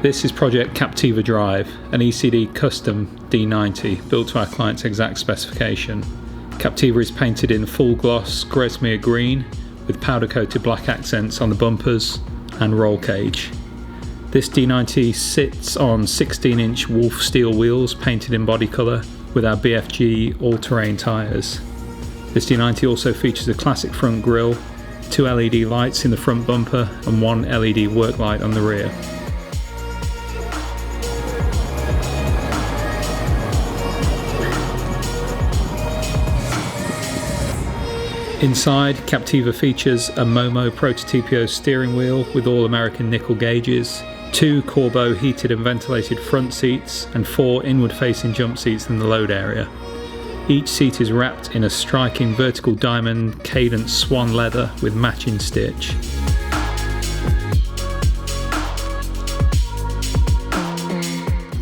This is project Captiva Drive, an E.C.D custom D90 built to our client's exact specification. Captiva is painted in full gloss Grosmere green with powder coated black accents on the bumpers and roll cage. This D90 sits on 16-inch Wolf steel wheels painted in body colour with our BFG all-terrain tyres. This D90 also features a classic front grille, 2 LED lights in the front bumper and 1 LED work light on the rear. Inside, Captiva features a Momo Prototypo steering wheel with all American nickel gauges, 2 Corbeau heated and ventilated front seats and 4 inward-facing jump seats in the load area. Each seat is wrapped in a striking vertical diamond cadence swan leather with matching stitch.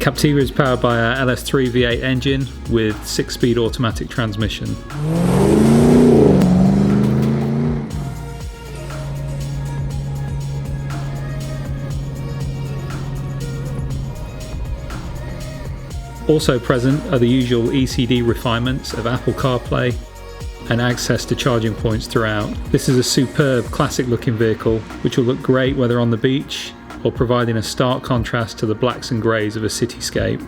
Captiva is powered by our LS3 V8 engine with 6-speed automatic transmission. Also present are the usual E.C.D refinements of Apple CarPlay and access to charging points throughout. This is a superb classic looking vehicle which will look great whether on the beach or providing a stark contrast to the blacks and greys of a cityscape.